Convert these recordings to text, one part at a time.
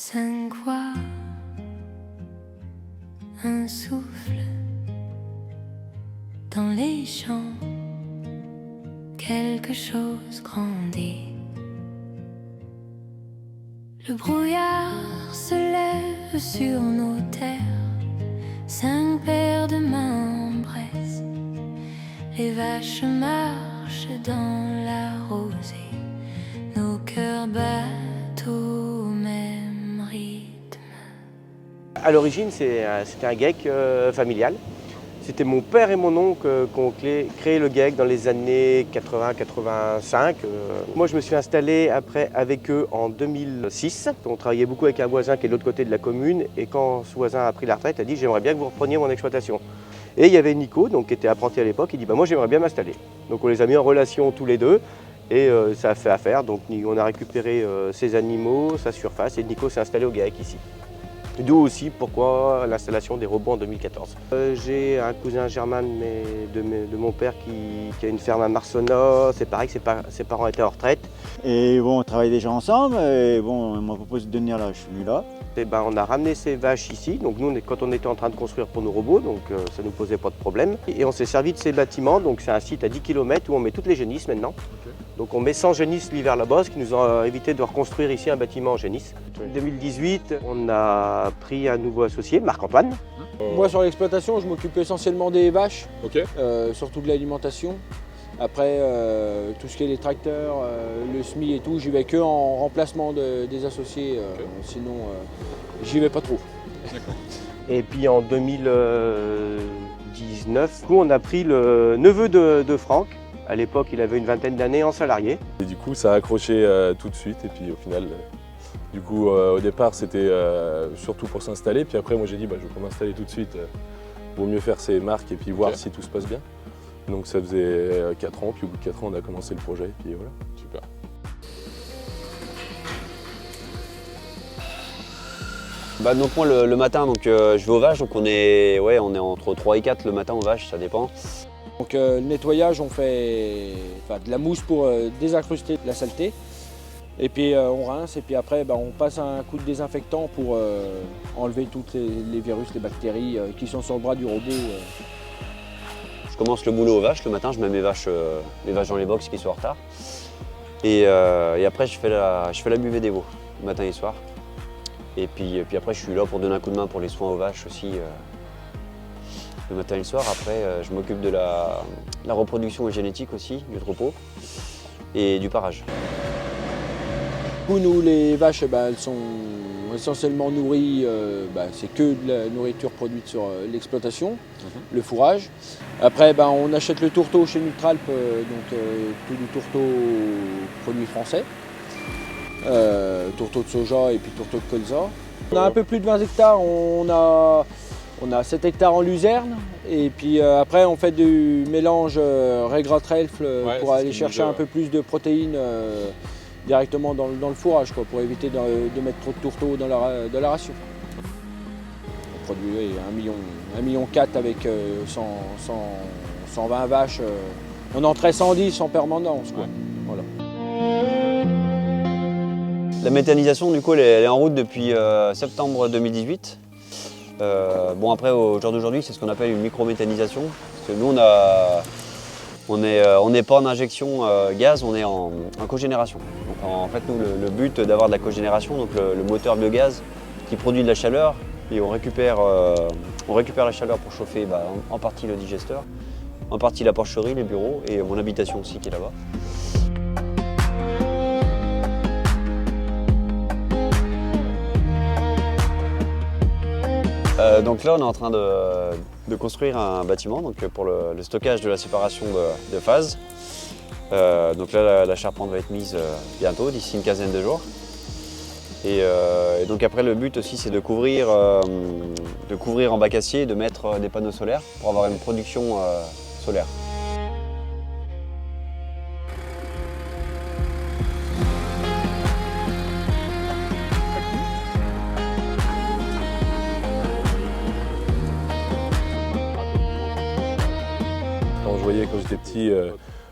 5 voix, un souffle dans les champs, quelque chose grandit. Le brouillard se lève sur nos terres, 5 paires de mains en Bresse. Les vaches marchent dans la rosée, nos cœurs battent au même rythme. À l'origine, c'était un GEC familial. C'était mon père et mon oncle qui ont créé le GEC dans les années 80-85. Moi, je me suis installé après avec eux en 2006. On travaillait beaucoup avec un voisin qui est de l'autre côté de la commune. Et quand ce voisin a pris la retraite, il a dit « j'aimerais bien que vous repreniez mon exploitation ». Et il y avait Nico, donc, qui était apprenti à l'époque, il dit « moi, j'aimerais bien m'installer ». Donc on les a mis en relation tous les deux. Et ça a fait affaire. Donc on a récupéré ses animaux, sa surface. Et Nico s'est installé au GEC ici. D'où aussi pourquoi l'installation des robots en 2014. J'ai un cousin germain de mon père qui a une ferme à Marsonnat. C'est pareil que ses parents étaient en retraite. Et bon, on travaille déjà ensemble et bon, on m'a proposé de venir là, je suis venu là. Et on a ramené ces vaches ici. Donc nous, quand on était en train de construire pour nos robots, donc ça ne nous posait pas de problème. Et on s'est servi de ces bâtiments. Donc c'est un site à 10 km où on met toutes les génisses maintenant. Okay. Donc on met 100 génisses l'hiver là-bas, ce qui nous a évité de reconstruire ici un bâtiment en génisse. En 2018, on a pris un nouveau associé, Marc-Antoine. Moi sur l'exploitation, je m'occupe essentiellement des vaches, okay. Surtout de l'alimentation. Après, tout ce qui est les tracteurs, le SMI et tout, j'y vais que en remplacement des associés, okay. Sinon j'y vais pas trop. Et puis en 2019, on a pris le neveu de Franck. À l'époque, il avait une vingtaine d'années en salarié. Et du coup, ça a accroché tout de suite. Et puis au final, au départ, c'était surtout pour s'installer. Puis après, moi j'ai dit, je vais pas m'installer tout de suite. Vaut mieux faire ses marques et puis voir si tout se passe bien. Donc ça faisait 4 ans, puis au bout de 4 ans, on a commencé le projet. Puis voilà, super. Donc moi, le matin, je vais aux vaches. Donc on est entre 3 et 4 le matin aux vaches, ça dépend. Donc le nettoyage, on fait de la mousse pour désincruster la saleté. Et puis on rince et puis après on passe un coup de désinfectant pour enlever tous les virus, les bactéries qui sont sur le bras du robot. Je commence le boulot aux vaches le matin, je mets mes vaches dans les box qui sont en retard. Et après je fais la buvée des veaux, le matin et le soir. Et puis après je suis là pour donner un coup de main pour les soins aux vaches aussi. Le matin et le soir. Après, je m'occupe de la reproduction génétique aussi, du troupeau et du parage. Nous, les vaches, elles sont essentiellement nourries, c'est que de la nourriture produite sur l'exploitation, le fourrage. Après, on achète le tourteau chez Nutralp, tout du tourteau produit français. Tourteau de soja et puis tourteau de colza. On a un peu plus de 20 hectares, on a 7 hectares en luzerne et puis après on fait du mélange raigrats-trèfle pour aller chercher un peu plus de protéines directement dans le fourrage pour éviter de mettre trop de tourteaux dans la ration. On produit 1,4 million avec 120 vaches. On en traite 110 en permanence. Voilà. La méthanisation du coup elle est en route depuis septembre 2018. Après au jour d'aujourd'hui c'est ce qu'on appelle une micro-méthanisation. Parce que nous on n'est pas en injection gaz, on est en cogénération. Donc en fait nous le but d'avoir de la cogénération, donc le moteur biogaz qui produit de la chaleur et on récupère la chaleur pour chauffer en partie le digesteur, en partie la porcherie, les bureaux et mon habitation aussi qui est là-bas. Donc là on est en train de construire un bâtiment pour le stockage de la séparation de phases. Donc là la charpente va être mise bientôt, d'ici une quinzaine de jours. Et donc après le but aussi c'est de couvrir en bac acier et de mettre des panneaux solaires pour avoir une production solaire. Quand je voyais quand j'étais petit,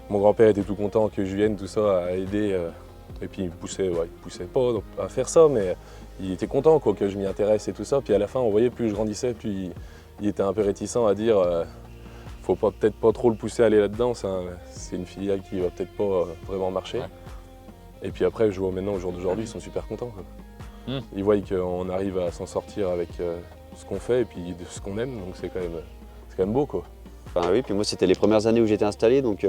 mon grand-père était tout content que je vienne tout ça à aider Et puis il poussait pas à faire ça, mais il était content quoi, que je m'y intéresse et tout ça. Puis à la fin, on voyait plus je grandissais, plus il était un peu réticent à dire faut peut-être pas trop le pousser à aller là-dedans, c'est une filiale qui va peut-être pas vraiment marcher. Ouais. Et puis après, je vois maintenant, au jour d'aujourd'hui, ils sont super contents. Quoi. Ils voient qu'on arrive à s'en sortir avec ce qu'on fait et puis de ce qu'on aime, donc c'est quand même beau quoi. Ben oui, puis moi c'était les premières années où j'étais installé, donc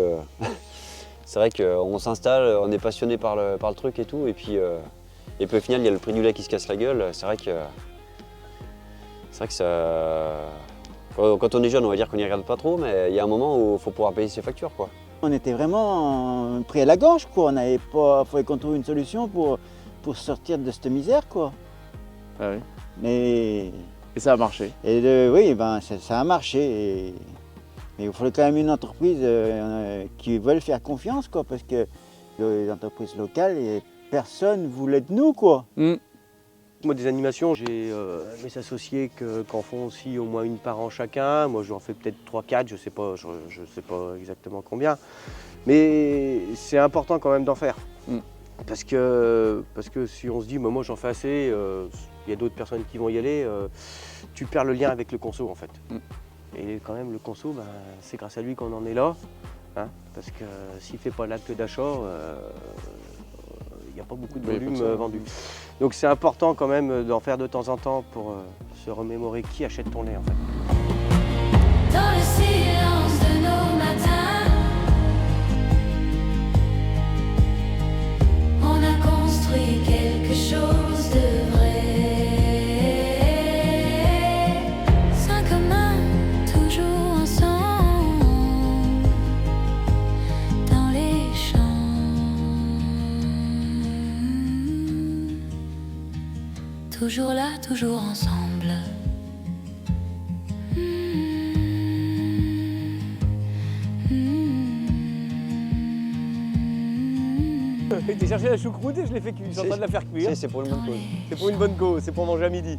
c'est vrai qu'on s'installe, on est passionné par le truc et tout, et puis au final il y a le prix du lait qui se casse la gueule. C'est vrai que ça... Quand on est jeune, on va dire qu'on n'y regarde pas trop, mais il y a un moment où il faut pouvoir payer ses factures, quoi. On était vraiment pris à la gorge, quoi. On n'avait pas... Il fallait qu'on trouve une solution pour sortir de cette misère, quoi. Ah oui. Mais... Et ça a marché. Et oui, ben, ça a marché. Mais il fallait quand même une entreprise qui veuille faire confiance, quoi, parce que les entreprises locales, personne ne voulait de nous, quoi. Moi, des animations, j'ai mes associés qu'en font aussi au moins une par an chacun. Moi, j'en fais peut-être 3-4, je sais pas exactement combien. Mais c'est important quand même d'en faire. Parce que si on se dit, moi j'en fais assez, il y a d'autres personnes qui vont y aller, tu perds le lien avec le conso en fait. Et quand même, le conso, ben, c'est grâce à lui qu'on en est là. Hein, parce que s'il ne fait pas l'acte d'achat, il n'y a pas beaucoup de volume vendu. Donc c'est important quand même d'en faire de temps en temps pour se remémorer qui achète ton lait en fait. Dans le silence de nos matins, on a construit quelque chose de vrai. Cinq mains, toujours ensemble, dans les champs. Toujours là, toujours ensemble. J'ai cherché la choucroute et je l'ai fait cuire. Je suis en train de la faire cuire. C'est pour une bonne cause. C'est pour une bonne cause, c'est pour manger à midi.